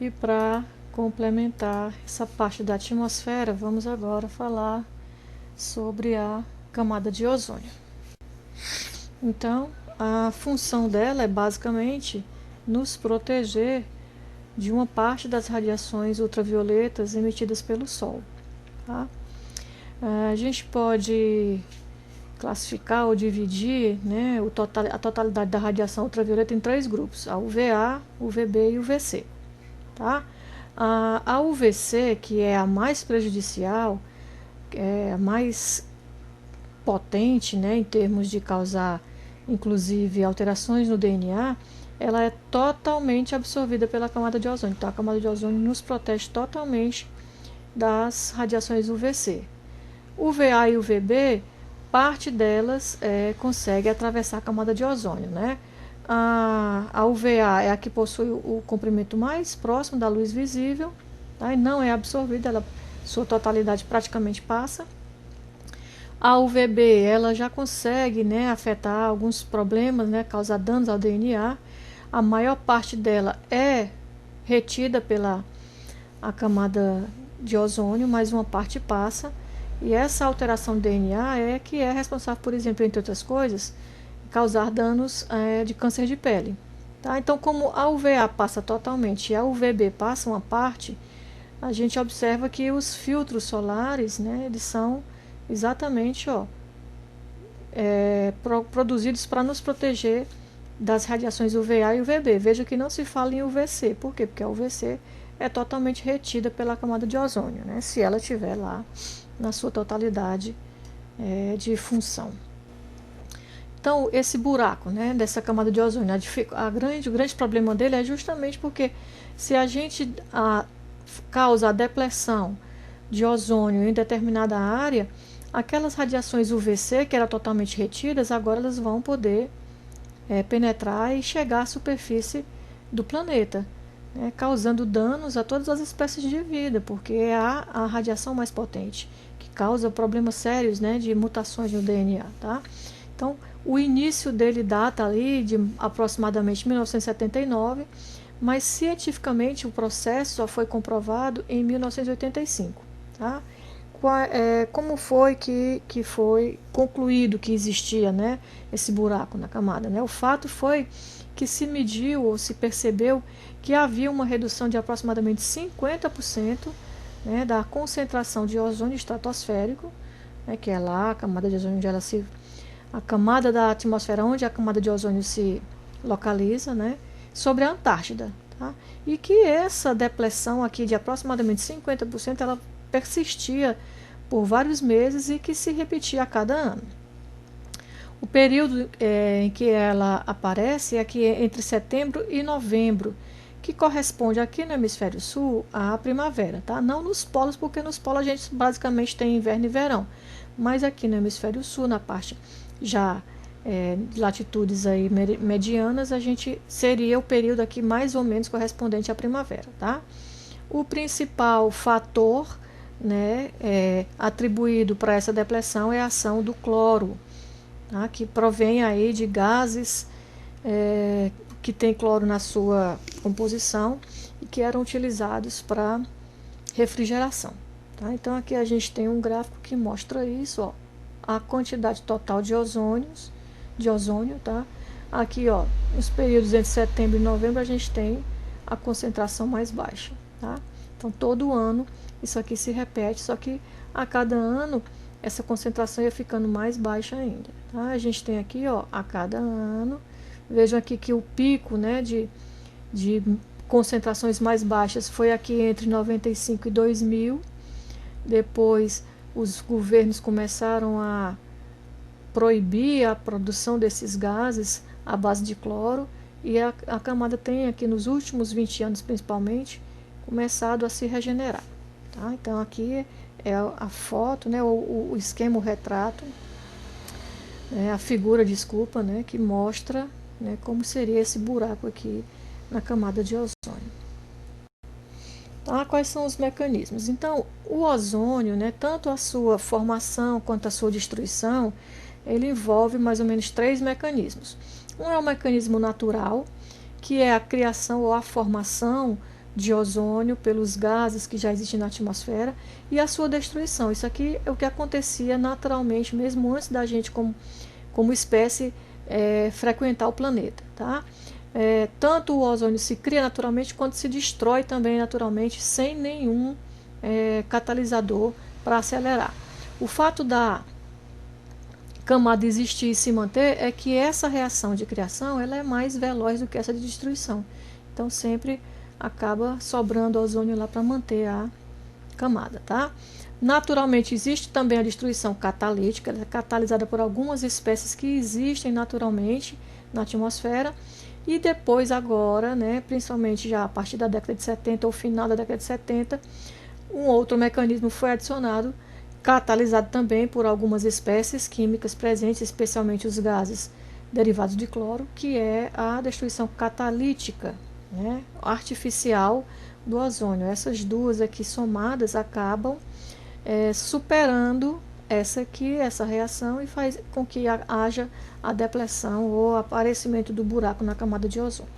E para complementar essa parte da atmosfera, vamos agora falar sobre a camada de ozônio. Então, a função dela é basicamente nos proteger de uma parte das radiações ultravioletas emitidas pelo Sol. Tá? A gente pode classificar ou dividir, né, a totalidade da radiação ultravioleta em 3 grupos: a UVA, UVB e UVC. Tá? A UVC, que é a mais prejudicial, é a mais potente, né, em termos de causar, inclusive, alterações no DNA, ela é totalmente absorvida pela camada de ozônio. Então, a camada de ozônio nos protege totalmente das radiações UVC. UVA e UVB, parte delas consegue atravessar a camada de ozônio, né? A UVA é a que possui o comprimento mais próximo da luz visível, tá? E não é absorvida, ela, sua totalidade praticamente passa. A UVB, ela já consegue, né, afetar alguns problemas, né, causar danos ao DNA. A maior parte dela é retida pela a camada de ozônio, mas uma parte passa. E essa alteração do DNA é que é responsável, por exemplo, entre outras coisas, causar danos de câncer de pele. Tá? Então, como a UVA passa totalmente e a UVB passa uma parte, a gente observa que os filtros solares, né, eles são exatamente produzidos para nos proteger das radiações UVA e UVB. Veja que não se fala em UVC. Por quê? Porque a UVC é totalmente retida pela camada de ozônio, né, se ela estiver lá na sua totalidade de função. Então, esse buraco, né, dessa camada de ozônio, o grande problema dele é justamente porque se a gente causa a depressão de ozônio em determinada área, aquelas radiações UVC, que eram totalmente retidas, agora elas vão poder penetrar e chegar à superfície do planeta, né, causando danos a todas as espécies de vida, porque é a radiação mais potente, que causa problemas sérios, né, de mutações no DNA. Tá? Então, o início dele data ali de aproximadamente 1979, mas cientificamente o processo só foi comprovado em 1985. Tá? Como foi que foi concluído que existia, né, esse buraco na camada? Né? O fato foi que se mediu ou se percebeu que havia uma redução de aproximadamente 50%, né, da concentração de ozônio estratosférico, né, que é lá a camada de ozônio onde ela se a camada da atmosfera onde a camada de ozônio se localiza, né, sobre a Antártida. Tá? E que essa depressão aqui de aproximadamente 50%, ela persistia por vários meses e que se repetia a cada ano. O período em que ela aparece é aqui entre setembro e novembro, que corresponde aqui no hemisfério sul à primavera, tá? Não nos polos, porque nos polos a gente basicamente tem inverno e verão, mas aqui no hemisfério sul, na parte já latitudes aí medianas, a gente seria o período aqui mais ou menos correspondente à primavera, tá? O principal fator, né, atribuído para essa depressão é a ação do cloro, tá? Que provém aí de gases que tem cloro na sua composição e que eram utilizados para refrigeração. Tá? Então aqui a gente tem um gráfico que mostra isso, ó, a quantidade total de ozônio, tá? Aqui, ó, nos períodos entre setembro e novembro a gente tem a concentração mais baixa, tá? Então todo ano isso aqui se repete, só que a cada ano essa concentração ia ficando mais baixa ainda, tá? A gente tem aqui, ó, a cada ano, vejam aqui que o pico, né, de concentrações mais baixas foi aqui entre 95 e 2000. Depois os governos começaram a proibir a produção desses gases à base de cloro, e a camada tem aqui nos últimos 20 anos principalmente começado a se regenerar. Tá? Então aqui é a foto, né, o esquema, o retrato, a figura, desculpa, né, que mostra, né, como seria esse buraco aqui na camada de ozônio. Tá? Quais são os mecanismos? Então, o ozônio, né, tanto a sua formação quanto a sua destruição, ele envolve mais ou menos 3 mecanismos. Um é o mecanismo natural, que é a criação ou a formação de ozônio pelos gases que já existem na atmosfera e a sua destruição. Isso aqui é o que acontecia naturalmente, mesmo antes da gente, como espécie, frequentar o planeta. Tá? Tanto o ozônio se cria naturalmente, quanto se destrói também naturalmente, sem nenhum catalisador para acelerar. O fato da camada existir e se manter é que essa reação de criação ela é mais veloz do que essa de destruição. Então sempre acaba sobrando ozônio lá para manter a camada, tá? Naturalmente existe também a destruição catalítica, ela é catalisada por algumas espécies que existem naturalmente na atmosfera e depois agora, né, principalmente já a partir da década de 70 ou final da década de 70, um outro mecanismo foi adicionado, catalisado também por algumas espécies químicas presentes, especialmente os gases derivados de cloro, que é a destruição catalítica, né, artificial do ozônio. Essas duas aqui somadas acabam superando essa reação e faz com que haja a depressão ou aparecimento do buraco na camada de ozônio.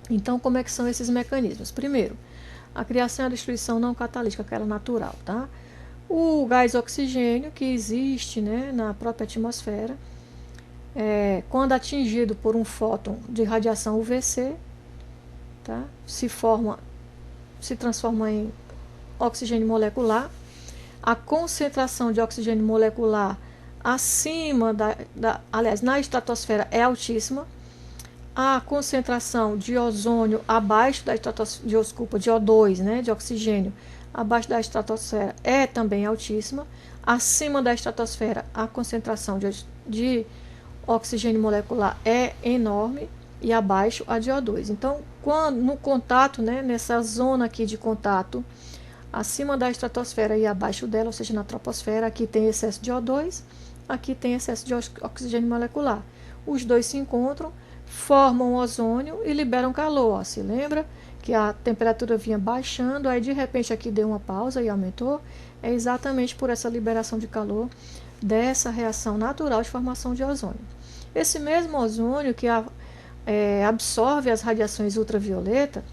Então, como é que são esses mecanismos? Primeiro, a criação e a destruição não catalítica, aquela natural, tá? O gás oxigênio, que existe, né, na própria atmosfera, quando atingido por um fóton de radiação UVC, tá, se transforma em oxigênio molecular. A concentração de oxigênio molecular acima aliás, na estratosfera é altíssima. A concentração de ozônio abaixo da estratosfera, de O2, né, de oxigênio, abaixo da estratosfera é também altíssima. Acima da estratosfera, a concentração de oxigênio molecular é enorme e abaixo a de O2. Então, no contato, né, nessa zona aqui de contato, acima da estratosfera e abaixo dela, ou seja, na troposfera, aqui tem excesso de O2, aqui tem excesso de oxigênio molecular. Os dois se encontram, formam ozônio e liberam calor. Ó, se lembra que a temperatura vinha baixando, aí de repente aqui deu uma pausa e aumentou? É exatamente por essa liberação de calor dessa reação natural de formação de ozônio. Esse mesmo ozônio que absorve as radiações ultravioleta,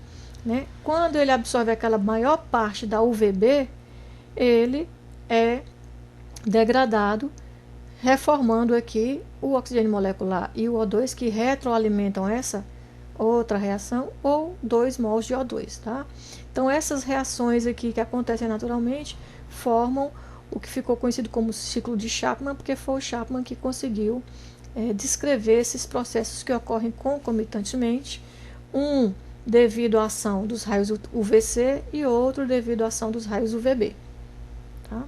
né, quando ele absorve aquela maior parte da UVB, ele é degradado, reformando aqui o oxigênio molecular e o O2, que retroalimentam essa outra reação, ou 2 mols de O2. Tá? Então, essas reações aqui que acontecem naturalmente formam o que ficou conhecido como ciclo de Chapman, porque foi o Chapman que conseguiu descrever esses processos que ocorrem concomitantemente, um devido à ação dos raios UVC e outro devido à ação dos raios UVB. Tá?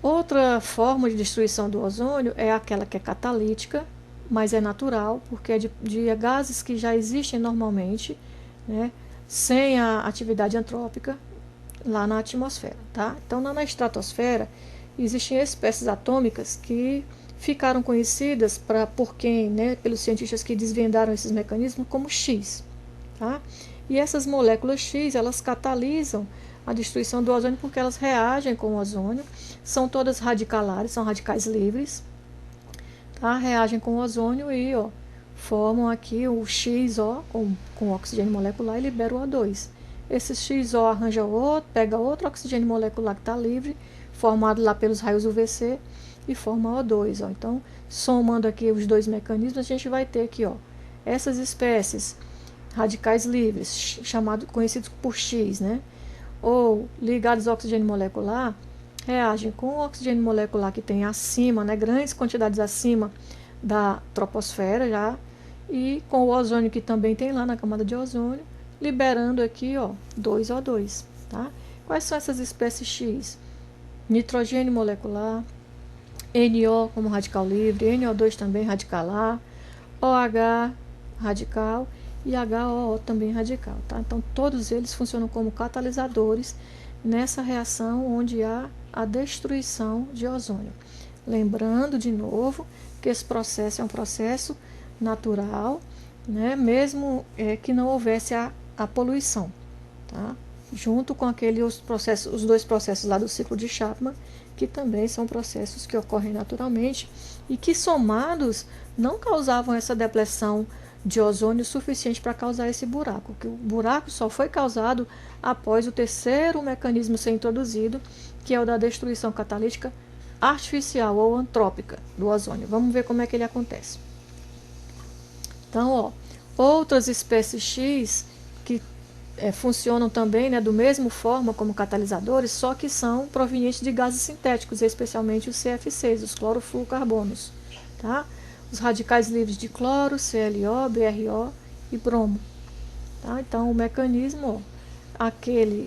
Outra forma de destruição do ozônio é aquela que é catalítica, mas é natural, porque é de gases que já existem normalmente, né, sem a atividade antrópica lá na atmosfera. Tá? Então, na estratosfera, existem espécies atômicas que ficaram conhecidas por quem, né, pelos cientistas que desvendaram esses mecanismos, como X. Tá? E essas moléculas X, elas catalisam a destruição do ozônio porque elas reagem com o ozônio, são todas radicalares, são radicais livres, tá? Reagem com o ozônio e formam aqui o XO com oxigênio molecular e libera o O2. Esse XO arranja pega outro oxigênio molecular que está livre, formado lá pelos raios UVC, e forma O2. Então, somando aqui os dois mecanismos, a gente vai ter aqui essas espécies radicais livres, conhecidos por X, né? Ou ligados ao oxigênio molecular, reagem com o oxigênio molecular que tem acima, né, grandes quantidades acima da troposfera já, e com o ozônio que também tem lá na camada de ozônio, liberando aqui 2O2. Tá? Quais são essas espécies X? Nitrogênio molecular, NO como radical livre, NO2 também radicalar, OH radical e HOO também radical. Tá? Então, todos eles funcionam como catalisadores nessa reação onde há a destruição de ozônio. Lembrando, de novo, que esse processo é um processo natural, né? Mesmo que não houvesse a poluição. Tá? Junto com os dois processos lá do ciclo de Chapman, que também são processos que ocorrem naturalmente e que somados não causavam essa depressão de ozônio suficiente para causar esse buraco. Que o buraco só foi causado após o terceiro mecanismo ser introduzido, que é o da destruição catalítica artificial ou antrópica do ozônio. Vamos ver como é que ele acontece. Então, outras espécies X que funcionam também, né, do mesmo forma como catalisadores, só que são provenientes de gases sintéticos, especialmente os CFCs, os clorofluorocarbonos, tá? Os radicais livres de cloro, ClO, BrO e bromo, tá? Então, o mecanismo,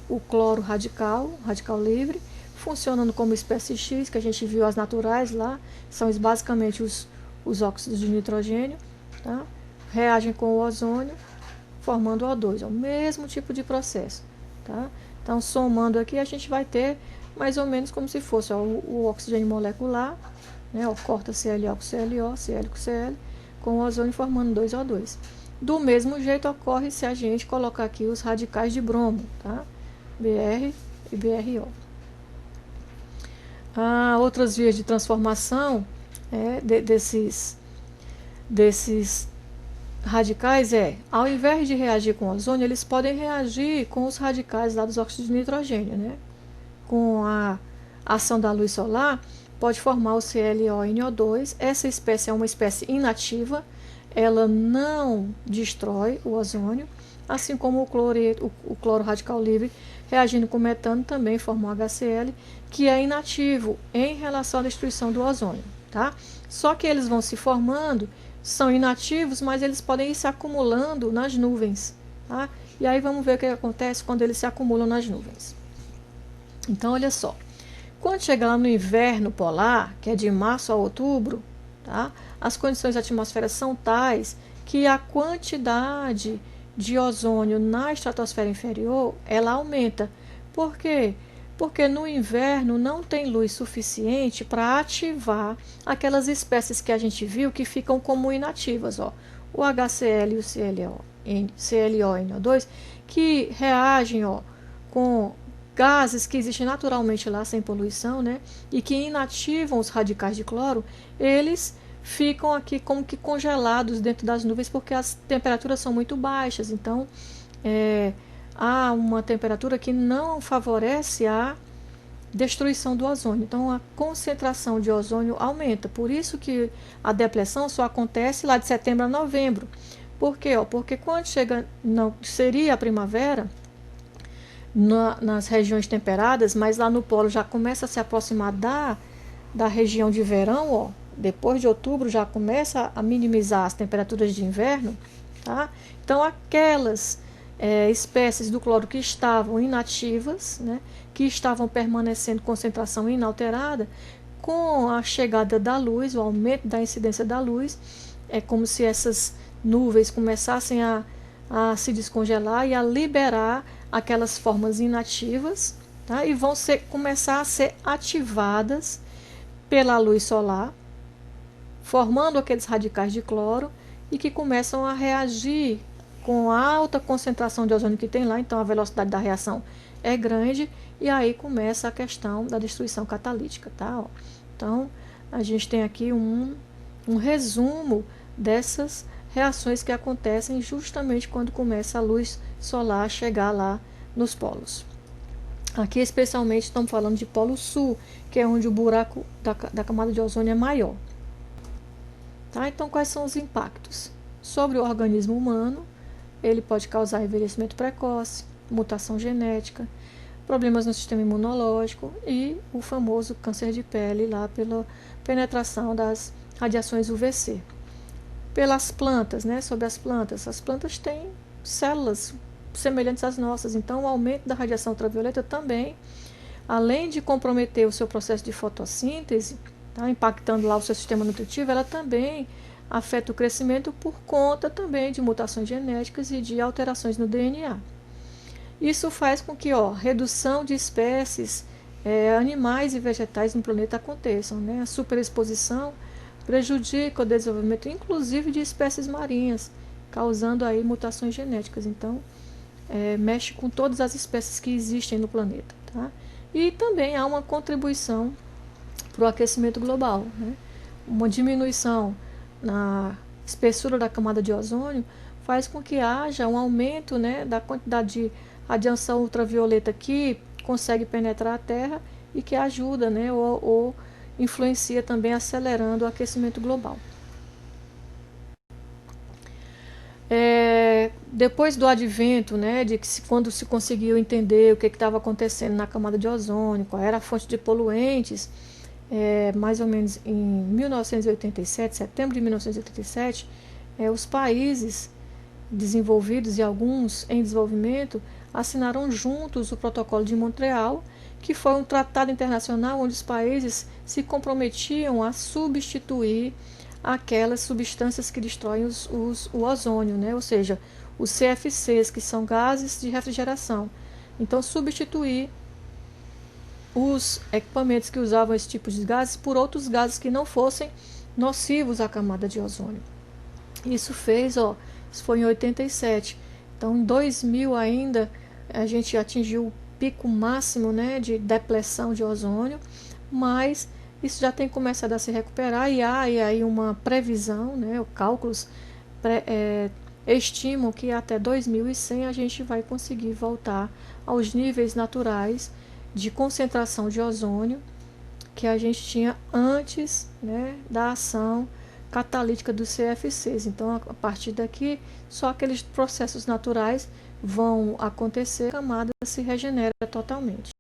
o cloro radical livre, funcionando como espécie X, que a gente viu as naturais lá, são basicamente os óxidos de nitrogênio, tá? Reagem com o ozônio, formando O2, é o mesmo tipo de processo, tá? Então, somando aqui, a gente vai ter mais ou menos como se fosse o oxigênio molecular, né? Corta ClO com ClO, Cl com Cl, com o ozônio formando 2O2. Do mesmo jeito ocorre se a gente colocar aqui os radicais de bromo, tá? Br e BrO. Outras vias de transformação desses radicais ao invés de reagir com o ozônio, eles podem reagir com os radicais lá dos óxidos de nitrogênio, né? Com a ação da luz solar, pode formar o ClO-NO2. Essa espécie é uma espécie inativa, ela não destrói o ozônio, assim como o cloro radical livre, reagindo com metano, também forma um HCl, que é inativo em relação à destruição do ozônio, tá? Só que eles vão se formando, são inativos, mas eles podem ir se acumulando nas nuvens, tá? E aí vamos ver o que acontece quando eles se acumulam nas nuvens. Então, olha só, quando chega lá no inverno polar, que é de março a outubro, tá? As condições da atmosfera são tais que a quantidade de ozônio na estratosfera inferior, ela aumenta. Por quê? Porque no inverno não tem luz suficiente para ativar aquelas espécies que a gente viu que ficam como inativas, o HCl e o ClO-NO2, que reagem com gases que existem naturalmente lá sem poluição, né, e que inativam os radicais de cloro, eles ficam aqui como que congelados dentro das nuvens porque as temperaturas são muito baixas. Então, há uma temperatura que não favorece a destruição do ozônio. Então, a concentração de ozônio aumenta. Por isso que a depressão só acontece lá de setembro a novembro. Por quê? Porque quando seria a primavera nas regiões temperadas, mas lá no polo já começa a se aproximar da região de verão, depois de outubro já começa a minimizar as temperaturas de inverno, tá? Então, aquelas espécies do cloro que estavam inativas, né, que estavam permanecendo concentração inalterada, com a chegada da luz, o aumento da incidência da luz, é como se essas nuvens começassem a se descongelar e a liberar aquelas formas inativas, tá? E vão começar a ser ativadas pela luz solar, formando aqueles radicais de cloro e que começam a reagir com a alta concentração de ozônio que tem lá. Então a velocidade da reação é grande e aí começa a questão da destruição catalítica, tá? Então a gente tem aqui um resumo dessas reações que acontecem justamente quando começa a luz solar a chegar lá nos polos. Aqui especialmente estamos falando de polo sul, que é onde o buraco da camada de ozônio é maior. Tá? Então, quais são os impactos? Sobre o organismo humano, ele pode causar envelhecimento precoce, mutação genética, problemas no sistema imunológico e o famoso câncer de pele lá pela penetração das radiações UVC. Pelas plantas, né? Sobre as plantas têm células semelhantes às nossas, então o aumento da radiação ultravioleta também, além de comprometer o seu processo de fotossíntese, tá, impactando lá o seu sistema nutritivo, ela também afeta o crescimento por conta também de mutações genéticas e de alterações no DNA. Isso faz com que redução de espécies animais e vegetais no planeta aconteçam, né? A superexposição prejudica o desenvolvimento, inclusive de espécies marinhas, causando aí mutações genéticas. Então, mexe com todas as espécies que existem no planeta, tá? E também há uma contribuição para o aquecimento global, né? Uma diminuição na espessura da camada de ozônio, faz com que haja um aumento, né, da quantidade de radiação ultravioleta que consegue penetrar a Terra e que ajuda, né, ou influencia também acelerando o aquecimento global. Depois do advento, né, de que quando se conseguiu entender o que estava acontecendo na camada de ozônio, qual era a fonte de poluentes, mais ou menos em 1987, setembro de 1987, os países desenvolvidos e alguns em desenvolvimento assinaram juntos o Protocolo de Montreal, que foi um tratado internacional onde os países se comprometiam a substituir aquelas substâncias que destroem o ozônio, né? Ou seja, os CFCs, que são gases de refrigeração. Então, substituir os equipamentos que usavam esse tipo de gases por outros gases que não fossem nocivos à camada de ozônio. Isso foi em 87. Então, em 2000 ainda, a gente atingiu o pico máximo, né, de depleção de ozônio, mas isso já tem começado a se recuperar e há aí uma previsão, né, os cálculos estimam que até 2100 a gente vai conseguir voltar aos níveis naturais de concentração de ozônio que a gente tinha antes, né, da ação catalítica dos CFCs. Então, a partir daqui, só aqueles processos naturais vão acontecer, a camada se regenera totalmente.